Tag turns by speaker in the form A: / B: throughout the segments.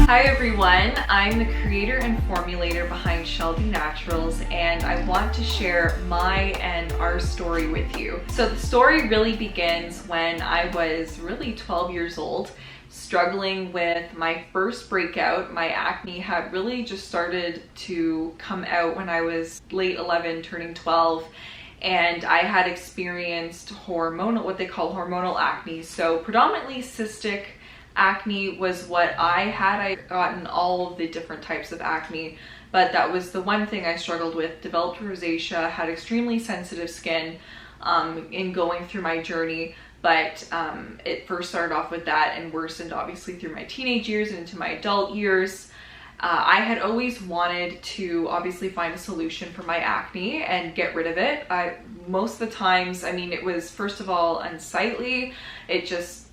A: Hi everyone, I'm the creator and formulator behind Shelby Naturals, and I want to share my and our story with you. So the story really begins when I was really 12 years old, struggling with my first breakout. My acne had really just started to come out when I was late 11, turning 12. And I had experienced what they call hormonal acne. So predominantly cystic acne was what I had. I'd gotten all of the different types of acne, but that was the one thing I struggled with. Developed rosacea, had extremely sensitive skin in going through my journey, but it first started off with that and worsened obviously through my teenage years and into my adult years. I had always wanted to obviously find a solution for my acne and get rid of it. Most of the times, I mean, it was first of all unsightly. It just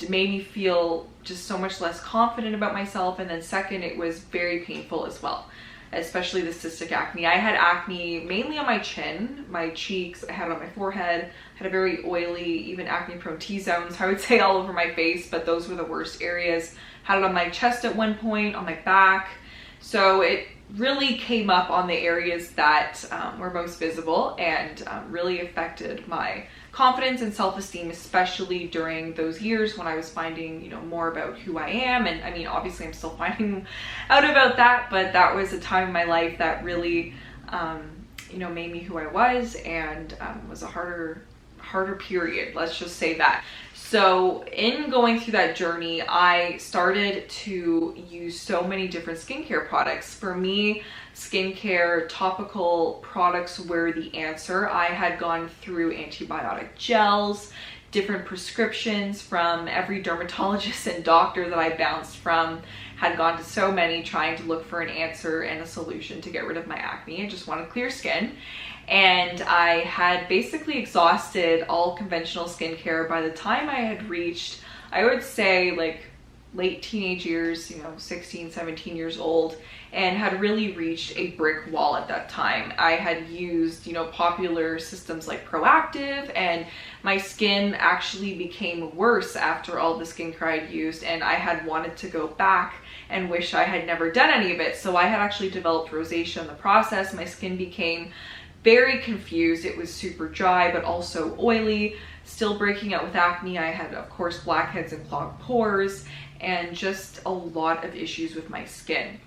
A: made me feel just so much less confident about myself. And then second, it was very painful as well, especially the cystic acne. I had acne mainly on my chin, my cheeks, I had it on my forehead, had a very oily, even acne prone T-zones, I would say, all over my face, but those were the worst areas. Had it on my chest at one point, on my back. So it really came up on the areas that were most visible and really affected my confidence and self-esteem, especially during those years when I was finding, more about who I am. And I mean, obviously I'm still finding out about that, but that was a time in my life that really, made me who I was, and was a harder period, let's just say that. So in going through that journey, I started to use so many different skincare products. For me, skincare topical products were the answer. I had gone through antibiotic gels, different prescriptions from every dermatologist and doctor that I bounced from, had gone to so many trying to look for an answer and a solution to get rid of my acne. I just wanted clear skin. And I had basically exhausted all conventional skincare by the time I had reached, I would say, like late teenage years, 16, 17 years old, and had really reached a brick wall at that time. I had used, popular systems like Proactive, and my skin actually became worse after all the skincare I'd used, and I had wanted to go back and wish I had never done any of it. So I had actually developed rosacea in the process. My skin became very confused. It was super dry, but also oily, still breaking out with acne. I had, of course, blackheads and clogged pores, and just a lot of issues with my skin.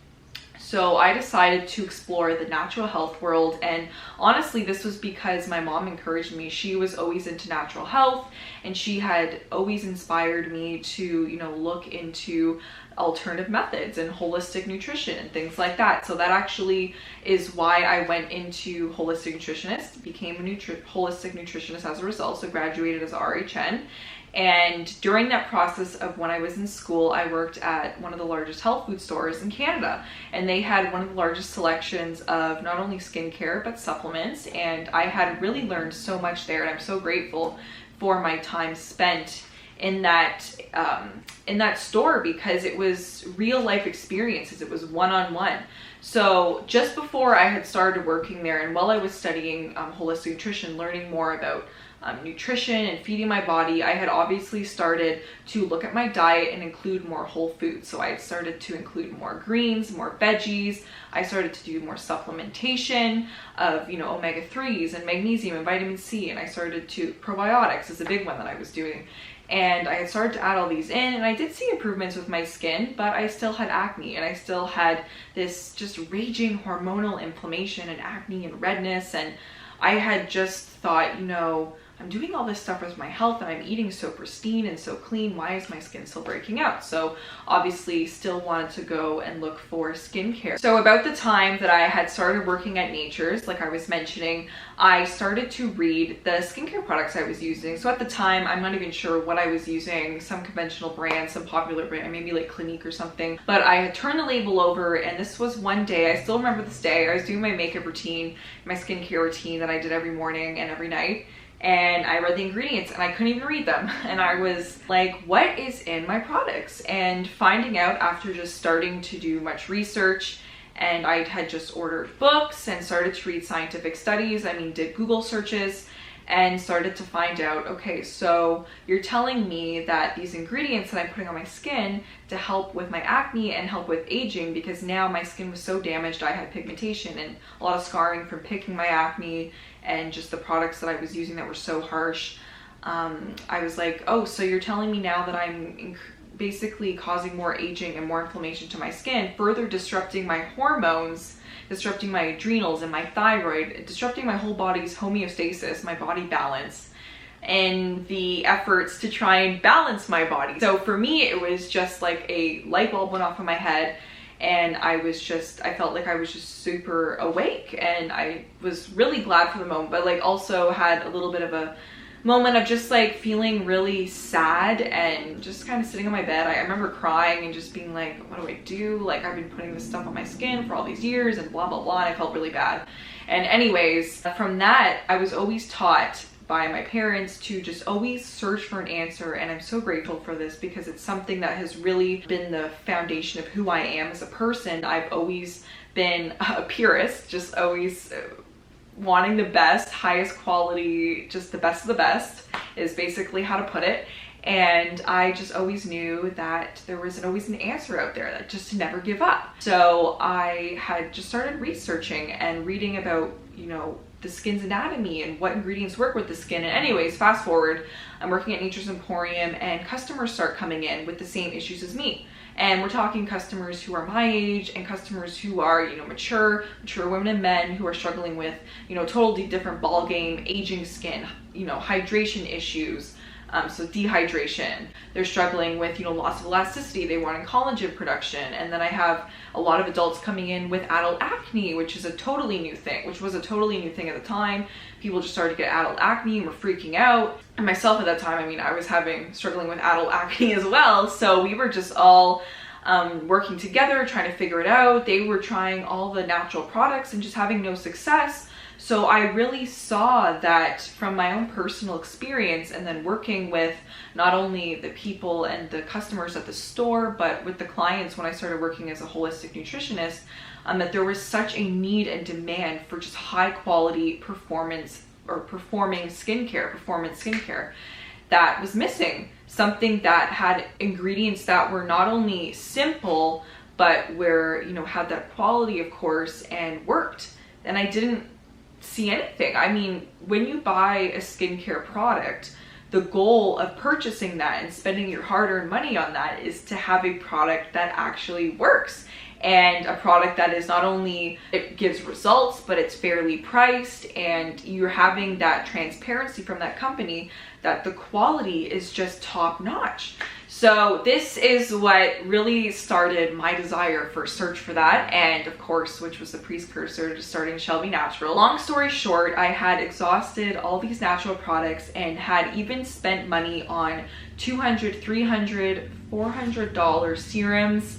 A: So I decided to explore the natural health world, and honestly, this was because my mom encouraged me. She was always into natural health, and she had always inspired me to, look into alternative methods and holistic nutrition and things like that. So that actually is why I went into holistic nutritionist, became a holistic nutritionist as a result, so graduated as a RHN. And during that process of when I was in school, I worked at one of the largest health food stores in Canada, and they had one of the largest selections of not only skincare but supplements, and I had really learned so much there, and I'm so grateful for my time spent in that store, because it was real life experiences. It was one-on-one. So just before I had started working there, and while I was studying holistic nutrition, learning more about nutrition and feeding my body, I had obviously started to look at my diet and include more whole foods. So I had started to include more greens, more veggies. I started to do more supplementation of, omega-3s and magnesium and vitamin C. And I started to, probiotics is a big one that I was doing. And I had started to add all these in, and I did see improvements with my skin, but I still had acne, and I still had this just raging hormonal inflammation and acne and redness. And I had just thought, I'm doing all this stuff with my health, and I'm eating so pristine and so clean. Why is my skin still breaking out? So obviously still wanted to go and look for skincare. So about the time that I had started working at Nature's, like I was mentioning, I started to read the skincare products I was using. So at the time, I'm not even sure what I was using, some conventional brand, some popular brand, maybe like Clinique or something. But I had turned the label over, and this was one day, I still remember this day, I was doing my makeup routine, my skincare routine that I did every morning and every night. And I read the ingredients, and I couldn't even read them. And I was like, what is in my products? And finding out after just starting to do much research, and I had just ordered books and started to read scientific studies. I mean, did Google searches, and started to find out, okay, so you're telling me that these ingredients that I'm putting on my skin to help with my acne and help with aging, because now my skin was so damaged, I had pigmentation and a lot of scarring from picking my acne and just the products that I was using that were so harsh. I was like, oh, so you're telling me now that I'm basically causing more aging and more inflammation to my skin, further disrupting my hormones, disrupting my adrenals and my thyroid, disrupting my whole body's homeostasis, my body balance, and the efforts to try and balance my body. So for me, it was just like a light bulb went off in my head, and I felt like I was just super awake, and I was really glad for the moment, but like also had a little bit of a moment of just like feeling really sad and just kind of sitting on my bed. I remember crying and just being like, what do I do? Like, I've been putting this stuff on my skin for all these years and blah, blah, blah. And I felt really bad. And anyways, from that, I was always taught by my parents to just always search for an answer. And I'm so grateful for this because it's something that has really been the foundation of who I am as a person. I've always been a purist, just always wanting the best, highest quality, just the best of the best is basically how to put it. And I just always knew that there was always an answer out there, that just to never give up. So I had just started researching and reading about, you know, the skin's anatomy and what ingredients work with the skin. And anyways, fast forward, I'm working at Nature's Emporium and customers start coming in with the same issues as me. And we're talking customers who are my age and customers who are, you know, mature women and men who are struggling with, you know, totally different ball game, aging skin, you know, hydration issues. So dehydration, they're struggling with, you know, loss of elasticity, they want collagen production. And then I have a lot of adults coming in with adult acne, which was a totally new thing at the time. People just started to get adult acne and were freaking out. And myself at that time, I mean, I was struggling with adult acne as well. So we were just all working together, trying to figure it out. They were trying all the natural products and just having no success. So I really saw that from my own personal experience, and then working with not only the people and the customers at the store, but with the clients when I started working as a holistic nutritionist, that there was such a need and demand for just high quality performance skincare that was missing. Something that had ingredients that were not only simple, but were, you know, had that quality, of course, and worked. And I didn't see anything. I mean, when you buy a skincare product, the goal of purchasing that and spending your hard-earned money on that is to have a product that actually works, and a product that is not only, it gives results, but it's fairly priced, and you're having that transparency from that company that the quality is just top notch. So this is what really started my desire for search for that, and of course, which was the precursor to starting Shelby Naturals. Long story short, I had exhausted all these natural products and had even spent money on $200, $300, $400 serums,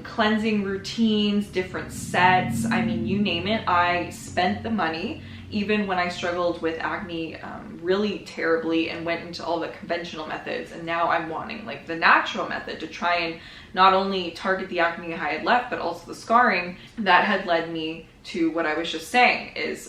A: cleansing routines, different sets. I mean, you name it, I spent the money. Even when I struggled with acne really terribly and went into all the conventional methods, and now I'm wanting like the natural method to try and not only target the acne I had left, but also the scarring that had led me to what I was just saying is,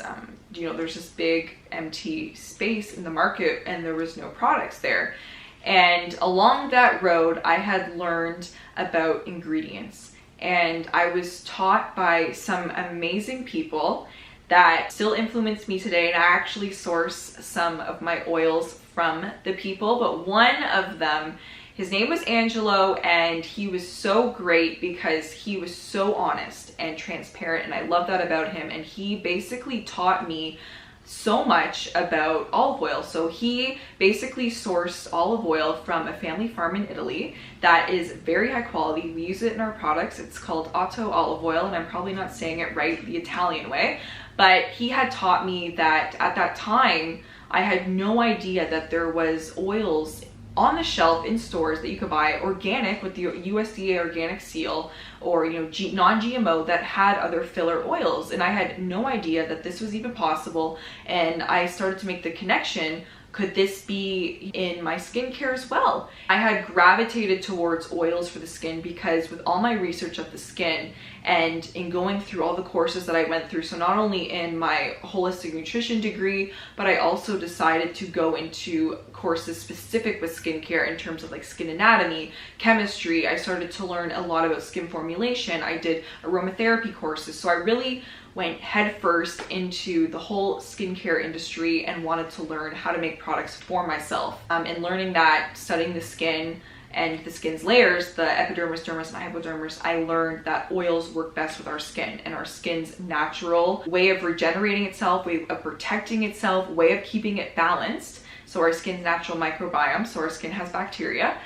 A: you know, there's this big empty space in the market and there was no products there. And along that road, I had learned about ingredients, and I was taught by some amazing people that still influence me today. And I actually source some of my oils from the people, but one of them, his name was Angelo, and he was so great because he was so honest and transparent, and I love that about him. And he basically taught me so much about olive oil. So he basically sourced olive oil from a family farm in Italy that is very high quality. We use it in our products. It's called Otto olive oil, and I'm probably not saying it right the Italian way, but he had taught me that at that time, I had no idea that there was oils on the shelf in stores that you could buy organic with the USDA organic seal, or, you know, non-GMO, that had other filler oils. And I had no idea that this was even possible. And I started to make the connection Could this be in my skincare as well? I had gravitated towards oils for the skin because with all my research of the skin and in going through all the courses that I went through, so not only in my holistic nutrition degree, but I also decided to go into courses specific with skincare in terms of like skin anatomy, chemistry. I started to learn a lot about skin formulation. I did aromatherapy courses. So I really went headfirst into the whole skincare industry and wanted to learn how to make products for myself. And learning that, studying the skin and the skin's layers, the epidermis, dermis, and hypodermis, I learned that oils work best with our skin, and our skin's natural way of regenerating itself, way of protecting itself, way of keeping it balanced. So our skin's natural microbiome, so our skin has bacteria.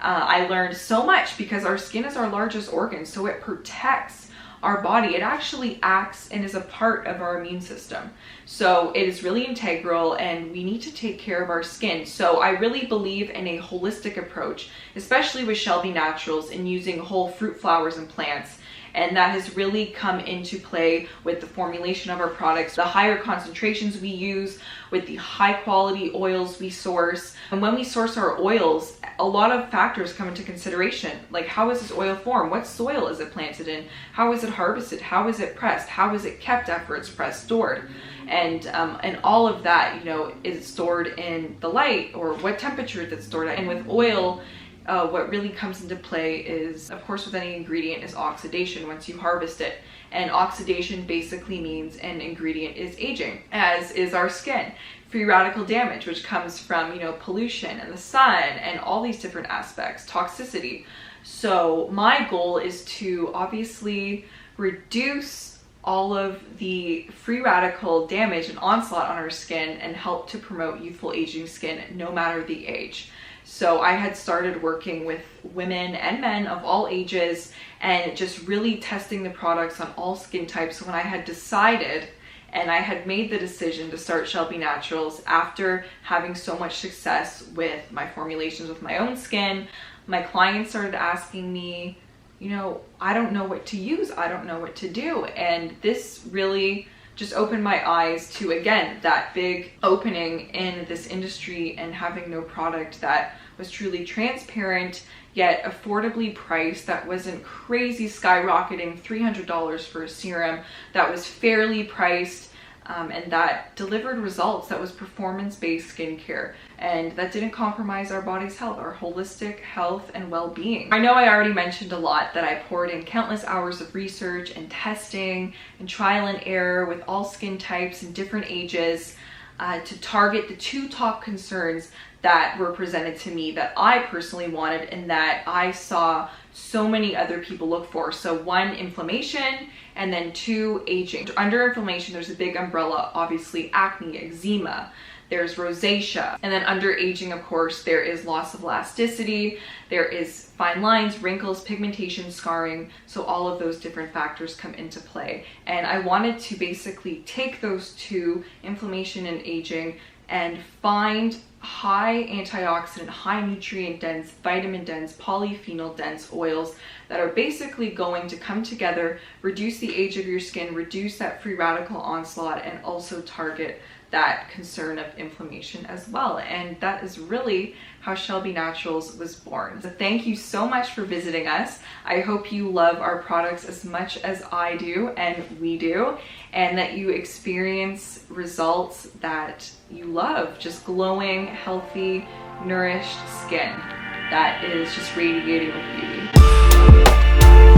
A: I learned so much because our skin is our largest organ, so it protects our body. It actually acts and is a part of our immune system. So it is really integral, and we need to take care of our skin. So I really believe in a holistic approach, especially with Shelby Naturals, in using whole fruit, flowers, and plants. And that has really come into play with the formulation of our products, the higher concentrations we use, with the high quality oils we source. And when we source our oils, a lot of factors come into consideration, like how is this oil formed? What soil is it planted in? How is it harvested? How is it pressed? How is it kept after it's pressed, stored? And all of that, is stored in the light, or what temperature that's stored at. And with oil, what really comes into play is, of course, with any ingredient, is oxidation once you harvest it. And oxidation basically means an ingredient is aging, as is our skin. Free radical damage, which comes from, pollution and the sun and all these different aspects, toxicity. So my goal is to obviously reduce all of the free radical damage and onslaught on our skin and help to promote youthful aging skin no matter the age. So I had started working with women and men of all ages and just really testing the products on all skin types. So when I had decided and I had made the decision to start Shelby Naturals after having so much success with my formulations with my own skin, my clients started asking me, I don't know what to use. I don't know what to do. And this really just opened my eyes to, again, that big opening in this industry and having no product that was truly transparent yet affordably priced, that wasn't crazy skyrocketing $300 for a serum, that was fairly priced, and that delivered results, that was performance-based skincare, and that didn't compromise our body's health, our holistic health and well-being. I know I already mentioned a lot that I poured in countless hours of research and testing and trial and error with all skin types and different ages to target the two top concerns that were presented to me that I personally wanted and that I saw so many other people look for. So one, inflammation, and then two, aging. Under inflammation, there's a big umbrella, obviously acne, eczema, there's rosacea. And then under aging, of course, there is loss of elasticity, there is fine lines, wrinkles, pigmentation, scarring. So all of those different factors come into play. And I wanted to basically take those two, inflammation and aging, and find high antioxidant, high nutrient dense, vitamin dense, polyphenol dense oils that are basically going to come together, reduce the age of your skin, reduce that free radical onslaught, and also target that concern of inflammation as well. And that is really how Shelby Naturals was born. So thank you so much for visiting us. I hope you love our products as much as I do and we do, and that you experience results that you love, just glowing, healthy, nourished skin that is just radiating with beauty.